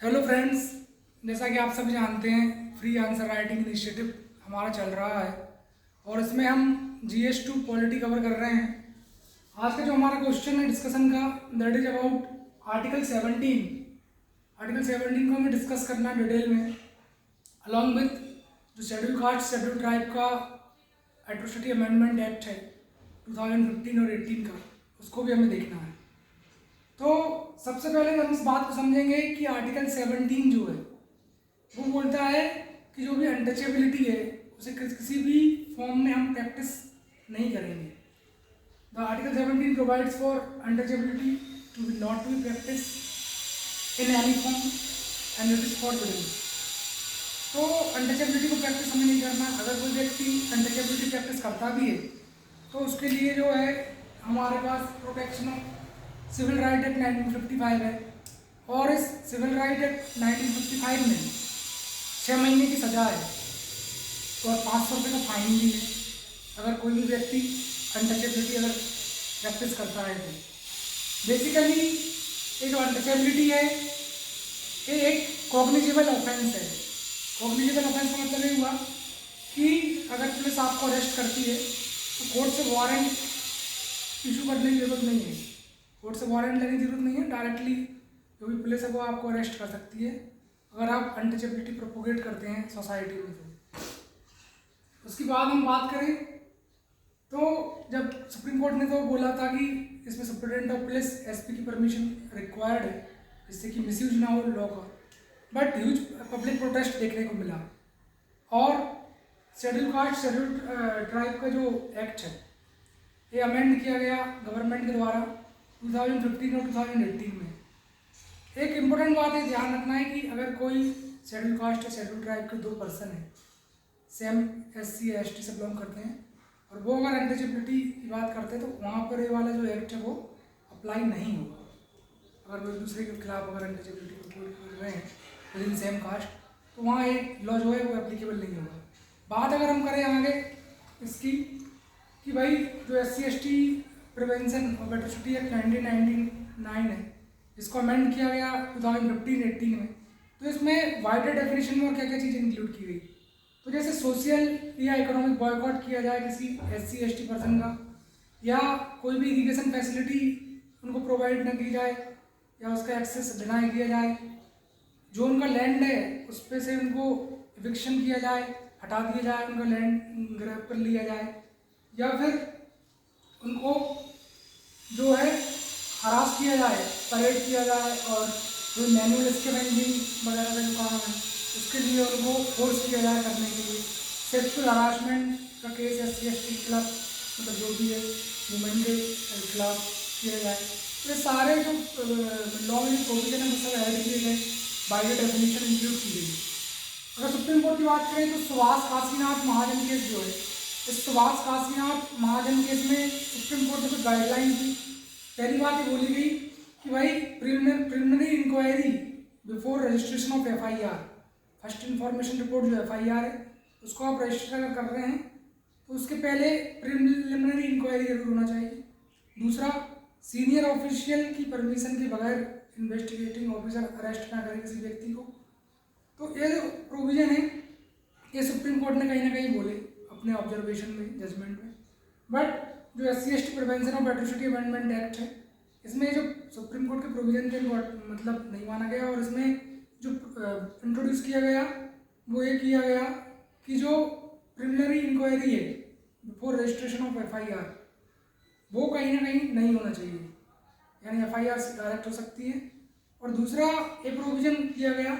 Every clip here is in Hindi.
हेलो फ्रेंड्स, जैसा कि आप सभी जानते हैं फ्री आंसर राइटिंग इनिशिएटिव हमारा चल रहा है और इसमें हम GS2 पॉलिटी कवर कर रहे हैं। आज का जो हमारा क्वेश्चन है डिस्कशन का, that is about article 17। Article 17 को हमें डिस्कस करना है डिटेल में, अलॉन्ग विथ जो शेड्यूल कास्ट शेड्यूल ट्राइब का एट्रोसिटी अमेंडमेंट एक्ट है 2015 और 18 का, उसको भी हमें देखना है। तो सबसे पहले हम इस बात को समझेंगे कि आर्टिकल 17 जो है वो बोलता है कि जो भी अनटचेबिलिटी है उसे किसी भी फॉर्म में हम प्रैक्टिस नहीं करेंगे। The article 17 provides for untouchability to be not to be practice in any form and it is forbidden. तो अनटचेबिलिटी को प्रैक्टिस हमें नहीं करना। अगर कोई व्यक्ति अनटचेबिलिटी प्रैक्टिस करता भी है तो उसके लिए जो है हमारे पास protection of civil right act 1955 है और इस सिविल राइट एक्ट 1955 में 6 महीने की सज़ा है और 500 रुपये का फाइन भी है अगर कोई भी व्यक्ति अनटचेबिलिटी अगर प्रैक्टिस करता है। तो बेसिकली ये जो अनटचेबिलिटी है ये एक कॉग्निजेबल ऑफेंस है। कॉग्निजेबल ऑफेंस का मतलब ये हुआ कि अगर पुलिस आपको अरेस्ट करती है तो कोर्ट से वारंट इशू करने की जरूरत नहीं है। कोर्ट से वारंट लेने की जरूरत नहीं है, डायरेक्टली जो भी पुलिस है वो आपको अरेस्ट कर सकती है अगर आप अनटचेबिलिटी प्रोपोगेट करते हैं सोसाइटी में। तो उसके बाद हम बात करें तो जब सुप्रीम कोर्ट ने तो बोला था कि इसमें सुप्रिटेंडेंट ऑफ पुलिस SP की परमिशन रिक्वायर्ड है जिससे कि मिसयूज ना हो लॉ का, बट ह्यूज पब्लिक प्रोटेस्ट देखने को मिला और शेड्यूल कास्ट शेड्यूल ट्राइब का जो एक्ट है ये अमेंड किया गया गवर्नमेंट के द्वारा 2015 और 2018 में। एक इम्पोर्टेंट बात है ध्यान रखना है कि अगर कोई शेड्यूल कास्ट या शेड्यूल ट्राइब के 2 पर्सन हैं, सेम SC या ST से बिलोंग करते हैं और वो अगर अनटचेबिलिटी की बात करते हैं तो वहाँ पर ये वाला जो एक्ट है वो अप्लाई नहीं होगा। अगर वो एक दूसरे के खिलाफ अगर अनटचेबिलिटी प्रपोज कर रहे हैं विद इन सेम कास्ट तो वहाँ ये लॉ जो है वो एप्लीकेबल नहीं होगा। बात अगर हम करें आगे इसकी कि भाई जो SC ST prevention of atrocity act 1999 है जिसको अमेंड किया गया 2015-18 में, तो इसमें वाइडर डेफिनेशन में और क्या क्या चीज़ें इंक्लूड की गई। तो जैसे सोशल या इकोनॉमिक बॉयकॉट किया जाए किसी SC ST पर्सन का, या कोई भी इरिगेशन फैसिलिटी उनको प्रोवाइड न की जाए या उसका एक्सेस डिनाई किया जाए, जो उनका लैंड है उस पर से उनको इविक्शन किया जाए, हटा दिया जाए, उनका लैंड ग्रैब कर लिया जाए, या फिर उनको जो है हरास किया जाए, परेड किया जाए और जो मैनुअल स्कैवेंजिंग वगैरह का जो काम है उसके लिए उनको फोर्स किया जाए करने के लिए। सेक्सुअल हरासमेंट का केस SC ST के खिलाफ मतलब जो भी है वुमेन के खिलाफ किया जाए। ये सारे जो लॉ में प्रोविजन है वो सब ऐड किए गए, बाय द डेफिनेशन इंक्लूड की गई। अगर सुप्रीम कोर्ट की बात करें तो सुभाष काशीनाथ महाजन केस जो है, इस सुभाष काशीनाथ महाजन केस में सुप्रीम कोर्ट ने कुछ गाइडलाइंस दी। पहली बात ये बोली गई कि भाई preliminary inquiry before registration of FIR, first information report जो FIR है उसको आप रजिस्टर अगर कर रहे हैं तो उसके पहले प्रिलिमिनरी इंक्वायरी जरूर होना चाहिए। दूसरा, सीनियर ऑफिशियल की परमिशन के बगैर इन्वेस्टिगेटिंग ऑफिसर अरेस्ट ना करें किसी व्यक्ति को। तो ये जो प्रोविज़न है ये सुप्रीम कोर्ट ने कहीं ना कहीं बोले अपने ऑब्जर्वेशन में, जजमेंट में। बट जो SC ST prevention of atrocity amendment act है इसमें जो सुप्रीम कोर्ट के प्रोविजन थे मतलब नहीं माना गया और इसमें जो इंट्रोड्यूस किया गया वो ये किया गया कि जो प्रिलिमिनरी इंक्वायरी है बिफोर रजिस्ट्रेशन ऑफ FIR वो कहीं ना कहीं नहीं होना चाहिए, यानी FIR से डायरेक्ट हो सकती है। और दूसरा एक प्रोविज़न किया गया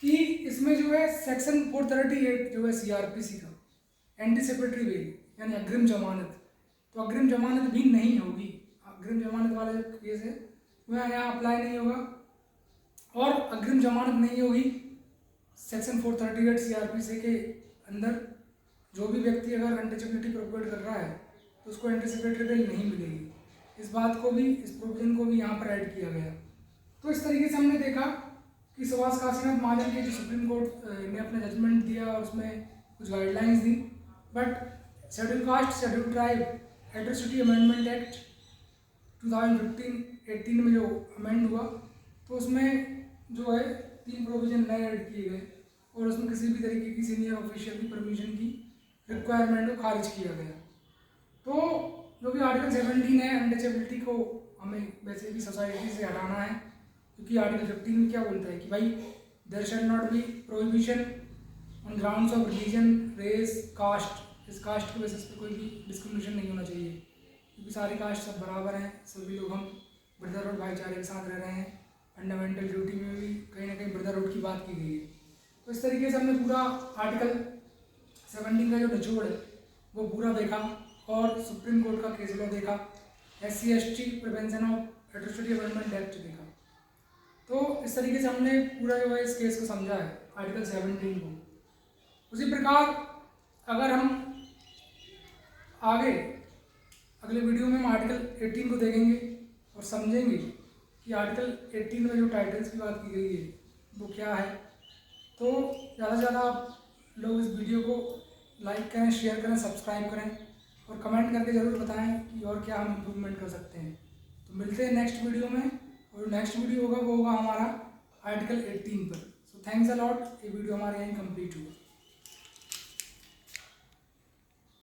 कि इसमें जो है सेक्शन 438 जो है CRPC का एंटीसिपेटरी बेल यानी अग्रिम जमानत, तो अग्रिम जमानत भी नहीं होगी। अग्रिम जमानत वाला जो केस है वह यहाँ अप्लाई नहीं होगा और अग्रिम जमानत नहीं होगी सेक्शन 438 CRPC के अंदर। जो भी व्यक्ति अगर अनटचेबिलिटी प्रोपोगेट कर रहा है तो उसको एंटीसिपेटरी बेल नहीं मिलेगी। इस बात को भी, इस प्रोविजन को भी यहाँ पर ऐड किया गया। तो इस तरीके से हमने देखा कि सुभाष काशीनाथ महाजन के जो सुप्रीम कोर्ट ने अपना जजमेंट दिया और उसमें कुछ guidelines the. But schedule caste schedule tribe atrocity amendment act 2015-18 में जो अमेंड हुआ तो उसमें जो है 3 प्रोविजन नए ऐड किए गए और उसमें किसी भी तरीके की सीनियर ऑफिशियल की परमिशन की रिक्वायरमेंट को खारिज किया गया। तो जो भी आर्टिकल 17 है, अनटचेबिलिटी को हमें वैसे भी सोसाइटी से हटाना है, क्योंकि आर्टिकल 15 में क्या बोलता है कि भाई there shall not be prohibition on grounds of religion, race, caste. इस कास्ट के बेसिस पे कोई भी डिस्क्रिमिनेशन नहीं होना चाहिए, क्योंकि सारी कास्ट सब बराबर हैं, सभी लोग हम ब्रदरहुड भाईचारे के साथ रह रहे हैं। फंडामेंटल ड्यूटी में भी कहीं ना कहीं ब्रदरहुड की बात की गई है। तो इस तरीके से हमने पूरा आर्टिकल 17 का जो निचोड़ है वो पूरा देखा और सुप्रीम कोर्ट का केस लॉ देखा, SC/ST prevention of atrocity amendment act देखा। तो इस तरीके से हमने पूरा जो है इस केस को समझा है, आर्टिकल 17 को। उसी प्रकार अगर हम आगे अगले वीडियो में हम आर्टिकल 18 को देखेंगे और समझेंगे कि आर्टिकल 18 में जो टाइटल्स की बात की गई है वो क्या है। तो ज़्यादा से ज़्यादा लोग इस वीडियो को लाइक करें, शेयर करें, सब्सक्राइब करें और कमेंट करके ज़रूर बताएं कि और क्या हम इम्प्रूवमेंट कर सकते हैं। तो मिलते हैं नेक्स्ट वीडियो में, और नेक्स्ट वीडियो होगा वो होगा हमारा आर्टिकल 18 पर। So thanks a lot. ये वीडियो हमारे यहीं कंप्लीट हुआ।